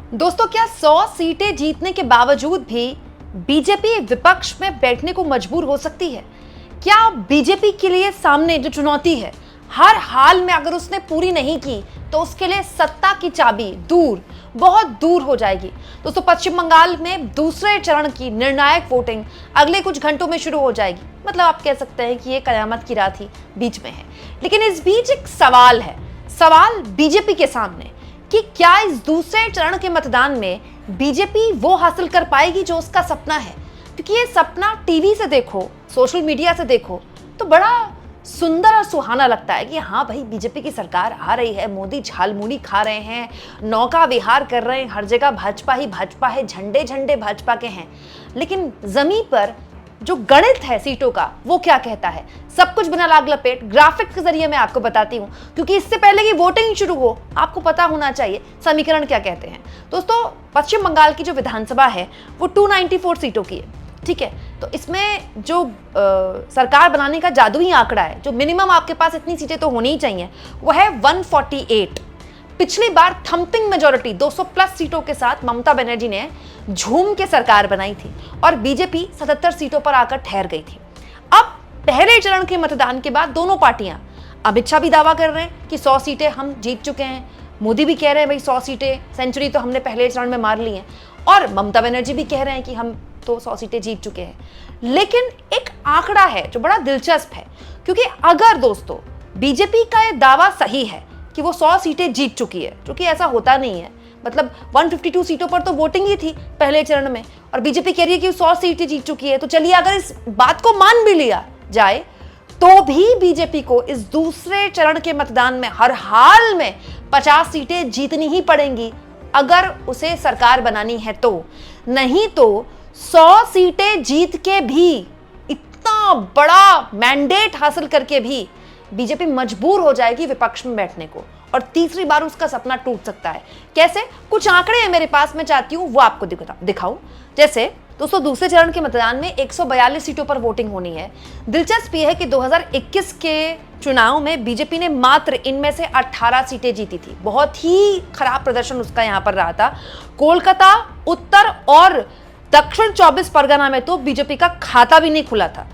दोस्तों, क्या 100 सीटें जीतने के बावजूद भी बीजेपी विपक्ष में बैठने को मजबूर हो सकती है? क्या बीजेपी के लिए सामने जो चुनौती है, हर हाल में अगर उसने पूरी नहीं की तो उसके लिए सत्ता की चाबी बहुत दूर हो जाएगी। दोस्तों, पश्चिम बंगाल में दूसरे चरण की निर्णायक वोटिंग अगले कुछ घंटों में शुरू हो जाएगी। मतलब आप कह सकते हैं कि ये कयामत की रात ही बीच में है। लेकिन इस बीच एक सवाल है, सवाल बीजेपी के सामने कि क्या इस दूसरे चरण के मतदान में बीजेपी वो हासिल कर पाएगी जो उसका सपना है। क्योंकि ये सपना टीवी से देखो, सोशल मीडिया से देखो तो बड़ा सुंदर और सुहाना लगता है कि हाँ भाई, बीजेपी की सरकार आ रही है, मोदी झालमुड़ी खा रहे हैं, नौका विहार कर रहे हैं, हर जगह भाजपा ही भाजपा है, झंडे झंडे भाजपा के हैं। लेकिन जमीन पर जो गणित है सीटों का, वो क्या कहता है? सब कुछ बिना लाग लपेट ग्राफिक्स के जरिए मैं आपको बताती हूँ, क्योंकि इससे पहले कि वोटिंग शुरू हो आपको पता होना चाहिए समीकरण क्या कहते हैं। दोस्तों, पश्चिम बंगाल की जो विधानसभा है वो 294 सीटों की है, ठीक है। तो इसमें जो सरकार बनाने का जादुई आंकड़ा है, जो मिनिमम आपके पास इतनी सीटें तो होनी ही चाहिए, वो है 148। पिछली बार थंपिंग मेजॉरिटी 200 प्लस सीटों के साथ ममता बनर्जी ने झूम के सरकार बनाई थी और बीजेपी 77 सीटों पर आकर ठहर गई थी। अब पहले चरण के मतदान के बाद दोनों पार्टियां, अमित शाह भी दावा कर रहे हैं कि 100 सीटें हम जीत चुके हैं, मोदी भी कह रहे हैं भाई 100 सीटें, सेंचुरी तो हमने पहले चरण में मार ली है, और ममता बनर्जी भी कह रहे हैं कि हम तो 100 सीटें जीत चुके हैं। लेकिन एक आंकड़ा है जो बड़ा दिलचस्प है, क्योंकि अगर दोस्तों बीजेपी का ये दावा सही है कि वो 100 सीटें जीत चुकी है, जो कि ऐसा होता नहीं है, मतलब 152 सीटों पर तो वोटिंग ही थी पहले चरण में, और बीजेपी कह रही है कि 100 सीटें जीत चुकी है, तो चलिए अगर इस बात को मान भी लिया जाए तो भी बीजेपी को इस दूसरे चरण के मतदान में हर हाल में 50 सीटें जीतनी ही पड़ेंगी अगर उसे सरकार बनानी है तो। नहीं तो 100 सीटें जीत के भी, इतना बड़ा मैंडेट हासिल करके भी बीजेपी मजबूर हो जाएगी विपक्ष में बैठने को, और तीसरी बार उसका सपना टूट सकता है। कैसे? कुछ आंकड़े हैं मेरे पास, मैं चाहती हूं वो आपको दिखाऊं। जैसे दोस्तों, दूसरे चरण के मतदान में 142 सीटों पर वोटिंग होनी है। दिलचस्प यह है कि 2021 के चुनाव में बीजेपी ने मात्र इनमें से 18 सीटें जीती थी। बहुत ही खराब प्रदर्शन उसका यहां पर रहा था। कोलकाता, उत्तर और दक्षिण 24 परगना में तो बीजेपी का खाता भी नहीं खुला था।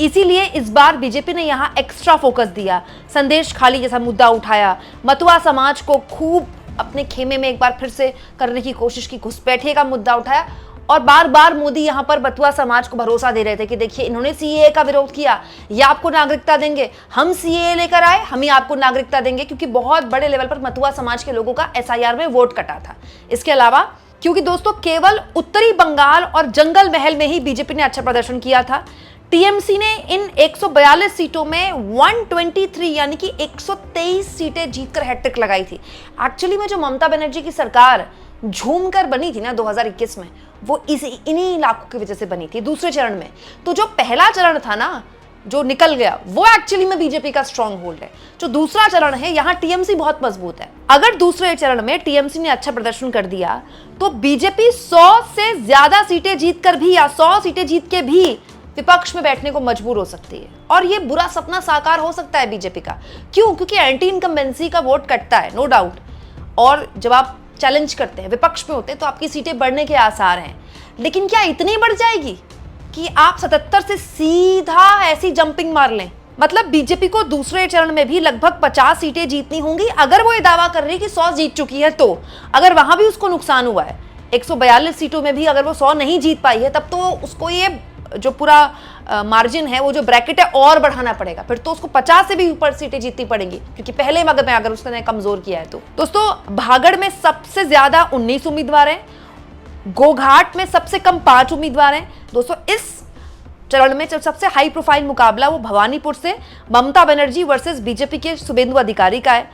इसीलिए इस बार बीजेपी ने यहां एक्स्ट्रा फोकस दिया, संदेश खाली जैसा मुद्दा उठाया, मतुआ समाज को खूब अपने खेमे में एक बार फिर से करने की कोशिश की, घुसपैठे का मुद्दा उठाया, और बार बार मोदी यहां पर मतुआ समाज को भरोसा दे रहे थे कि देखिए इन्होंने सीएए का विरोध किया, ये आपको नागरिकता देंगे, हम सीएए लेकर आए, हम ही आपको नागरिकता देंगे, क्योंकि बहुत बड़े लेवल पर मतुआ समाज के लोगों का एसआईआर में वोट कटा था। इसके अलावा क्योंकि दोस्तों केवल उत्तरी बंगाल और जंगल महल में ही बीजेपी ने अच्छा प्रदर्शन किया था, टीएमसी ने इन 142 सीटों में 123 यानी कि 123 सीटें जीतकर हैट्रिक लगाई थी। एक्चुअली में जो ममता बनर्जी की सरकार झूमकर बनी थी ना 2021 में, वो इन्हीं इलाकों की वजह से बनी थी दूसरे चरण में। तो जो पहला चरण था ना, जो निकल गया, वो एक्चुअली में बीजेपी का स्ट्रॉन्ग होल्ड है। जो दूसरा चरण है, यहाँ टीएमसी बहुत मजबूत है। अगर दूसरे चरण में टीएमसी ने अच्छा प्रदर्शन कर दिया तो बीजेपी 100 से ज्यादा सीटें जीतकर भी, या 100 सीटें जीत के भी विपक्ष में बैठने को मजबूर हो सकती है, और ये बुरा सपना साकार हो सकता है बीजेपी का। क्यों? क्योंकि एंटी इनकम्बेंसी का वोट कटता है, नो डाउट, और जब आप चैलेंज करते हैं, विपक्ष में होते हैं, तो आपकी सीटें बढ़ने के आसार हैं। लेकिन क्या इतनी बढ़ जाएगी कि आप 77 से सीधा ऐसी जंपिंग मार लें? मतलब बीजेपी को दूसरे चरण में भी लगभग 50 सीटें जीतनी होंगी अगर वो ये दावा कर रही है कि 100 जीत चुकी है। तो अगर वहां भी उसको नुकसान हुआ है, 142 सीटों में भी अगर वो 100 नहीं जीत पाई है, तब तो उसको ये जो पूरा मार्जिन है, वो जो ब्रैकेट है, और बढ़ाना पड़ेगा। फिर तो उसको 50 से भी ऊपर सीटें जीतनी पड़ेंगी, क्योंकि पहले मगर में अगर उसने कमजोर किया है तो। दोस्तों, भागड़ में सबसे ज्यादा 19 उम्मीदवार हैं, गोघाट में सबसे कम 5 उम्मीदवार हैं। दोस्तों, इस चरण में जो सबसे हाई प्रोफाइल मुकाबला वो भवानीपुर से ममता बनर्जी वर्सेस बीजेपी के शुभेंदु अधिकारी का है।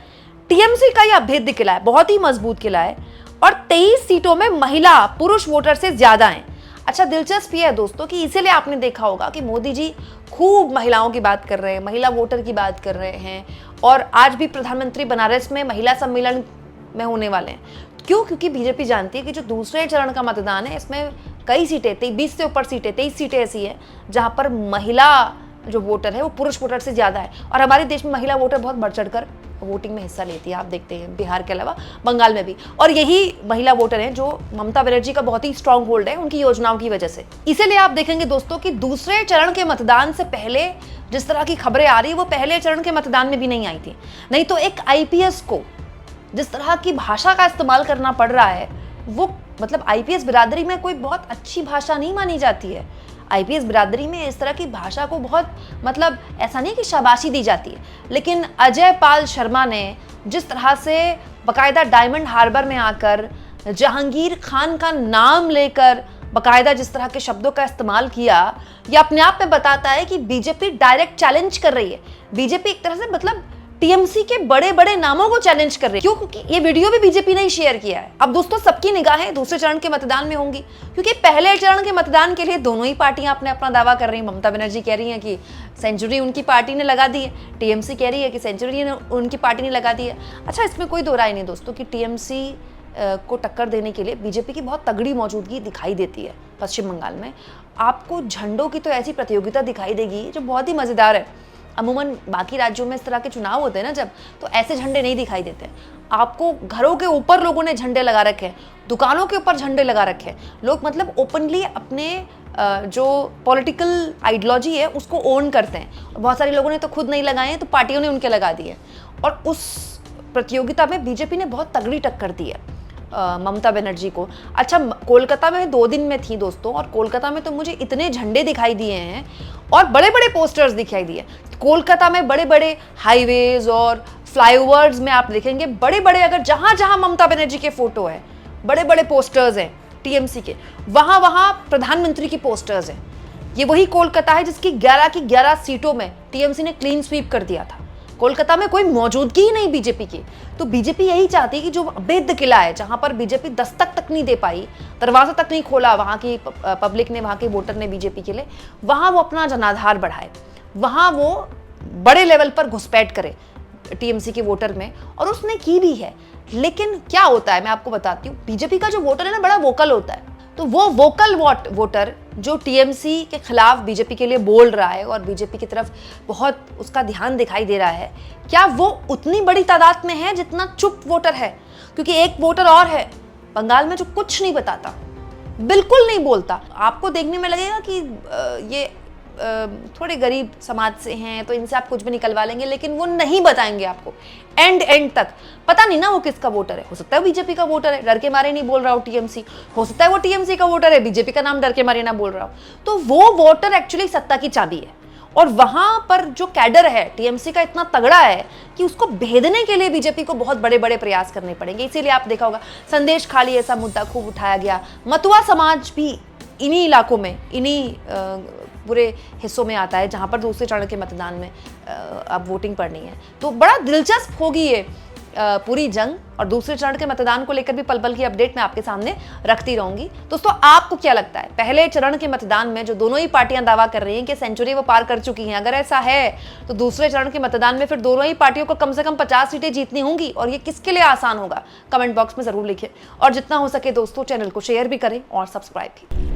टीएमसी का यह अभेद्य किला है, बहुत ही मजबूत किला है, और 23 सीटों में महिला पुरुष वोटर से ज्यादा हैं। अच्छा, दिलचस्प ये है दोस्तों कि इसीलिए आपने देखा होगा कि मोदी जी खूब महिलाओं की बात कर रहे हैं, महिला वोटर की बात कर रहे हैं, और आज भी प्रधानमंत्री बनारस में महिला सम्मेलन में होने वाले हैं। क्यों? क्योंकि बीजेपी जानती है कि जो दूसरे चरण का मतदान है, इसमें कई सीटें, 20 से ऊपर सीटें, 23 सीटें ऐसी है जहां पर महिला जो वोटर है वो पुरुष वोटर से ज्यादा है, और हमारे देश में महिला वोटर बहुत बढ़ चढ़कर वोटिंग में हिस्सा लेती है। आप देखते हैं बिहार के अलावा बंगाल में भी, और यही महिला वोटर हैं जो ममता बनर्जी का बहुत ही स्ट्रांग होल्ड है उनकी योजनाओं की वजह से। इसीलिए आप देखेंगे दोस्तों कि दूसरे चरण के मतदान से पहले जिस तरह की खबरें आ रही है वो पहले चरण के मतदान में भी नहीं आई थी। नहीं तो एक आईपीएस को जिस तरह की भाषा का इस्तेमाल करना पड़ रहा है, वो मतलब आईपीएस बिरादरी में कोई बहुत अच्छी भाषा नहीं मानी जाती है। आईपीएस बिरादरी में इस तरह की भाषा को बहुत मतलब ऐसा नहीं कि शाबाशी दी जाती है, लेकिन अजय पाल शर्मा ने जिस तरह से बकायदा डायमंड हार्बर में आकर जहांगीर खान का नाम लेकर बकायदा जिस तरह के शब्दों का इस्तेमाल किया, यह अपने आप में बताता है कि बीजेपी डायरेक्ट चैलेंज कर रही है। बीजेपी एक तरह से मतलब टीएमसी के बड़े बड़े नामों को चैलेंज कर रही है। क्यों? क्योंकि ये वीडियो भी बीजेपी ने ही शेयर किया है। अब दोस्तों सबकी निगाहें दूसरे चरण के मतदान में होंगी, क्योंकि पहले चरण के मतदान के लिए दोनों ही पार्टियां अपने अपना दावा कर रही हैं। ममता बनर्जी कह रही हैं कि सेंचुरी उनकी पार्टी ने लगा दी है, टीएमसी कह रही है कि सेंचुरी उनकी पार्टी ने लगा दी है। अच्छा, इसमें कोई दो राय नहीं दोस्तों कि टीएमसी को टक्कर देने के लिए बीजेपी की बहुत तगड़ी मौजूदगी दिखाई देती है पश्चिम बंगाल में। आपको झंडों की तो ऐसी प्रतियोगिता दिखाई देगी जो बहुत ही मजेदार है। अमूमन बाकी राज्यों में इस तरह के चुनाव होते हैं ना जब, तो ऐसे झंडे नहीं दिखाई देते। आपको घरों के ऊपर लोगों ने झंडे लगा रखे हैं, दुकानों के ऊपर झंडे लगा रखे हैं। लोग मतलब ओपनली अपने जो पॉलिटिकल आइडियोलॉजी है उसको ओन करते हैं। बहुत सारे लोगों ने तो खुद नहीं लगाए हैं, तो पार्टियों ने उनके लगा दिए। और उस प्रतियोगिता में बीजेपी ने बहुत तगड़ी टक्कर दी है ममता बनर्जी को। अच्छा, कोलकाता में 2 दिन में थी दोस्तों, और कोलकाता में तो मुझे इतने झंडे दिखाई दिए हैं और बड़े बड़े पोस्टर्स दिखाई दिए। कोलकाता में बड़े बड़े हाईवेज और फ्लाईओवर्स में आप देखेंगे बड़े बड़े, अगर जहां जहां ममता बनर्जी के फोटो है, बड़े बड़े पोस्टर्स हैं टीएमसी के, वहां वहां प्रधानमंत्री की पोस्टर्स हैं। ये वही कोलकाता है जिसकी 11 की 11 सीटों में टीएमसी ने क्लीन स्वीप कर दिया था। कोलकाता में कोई मौजूदगी ही नहीं बीजेपी की। तो बीजेपी यही चाहती है कि जो अवैध किला है, जहां पर बीजेपी दस्तक तक नहीं दे पाई, दरवाजा तक नहीं खोला वहां की पब्लिक ने, वहां के वोटर ने बीजेपी के लिए, वहां वो अपना जनाधार बढ़ाए, वहां वो बड़े लेवल पर घुसपैठ करे टीएमसी के वोटर में, और उसने की भी है। लेकिन क्या होता है मैं आपको बताती हूँ, बीजेपी का जो वोटर है ना बड़ा वोकल होता है। तो वो वोकल वोटर जो टीएमसी के खिलाफ बीजेपी के लिए बोल रहा है और बीजेपी की तरफ बहुत उसका ध्यान दिखाई दे रहा है, क्या वो उतनी बड़ी तादाद में है जितना चुप वोटर है? क्योंकि एक वोटर और है बंगाल में जो कुछ नहीं बताता, बिल्कुल नहीं बोलता। आपको देखने में लगेगा कि ये थोड़े गरीब समाज से हैं तो इनसे आप कुछ भी निकलवा लेंगे, लेकिन वो नहीं बताएंगे आपको एंड तक। पता नहीं ना वो किसका वोटर है। हो सकता है बीजेपी का वोटर है, डर के मारे नहीं बोल रहा हो टीएमसी। हो सकता है वो टीएमसी का वोटर है, बीजेपी का नाम डर के मारे ना बोल रहा हो। तो वो वोटर एक्चुअली सत्ता की चाबी है, और वहां पर जो कैडर है टीएमसी का इतना तगड़ा है कि उसको भेदने के लिए बीजेपी को बहुत बड़े बड़े प्रयास करने पड़ेंगे। इसीलिए आप देखा होगा संदेश खाली ऐसा मुद्दा खूब उठाया गया। मतुआ समाज भी इन्हीं इलाकों में, इन्हीं पूरे हिस्सों में आता है जहां पर दूसरे चरण के मतदान में अब वोटिंग पड़नी है। तो बड़ा दिलचस्प होगी ये पूरी जंग, और दूसरे चरण के मतदान को लेकर भी पल पल की अपडेट मैं आपके सामने रखती रहूंगी। दोस्तों आपको क्या लगता है, पहले चरण के मतदान में जो दोनों ही पार्टियां दावा कर रही हैं कि सेंचुरी वो पार कर चुकी हैं, अगर ऐसा है तो दूसरे चरण के मतदान में फिर दोनों ही पार्टियों को कम से कम 50 सीटें जीतनी होंगी, और ये किसके लिए आसान होगा? कमेंट बॉक्स में जरूर लिखें, और जितना हो सके दोस्तों चैनल को शेयर भी करें और सब्सक्राइब भी।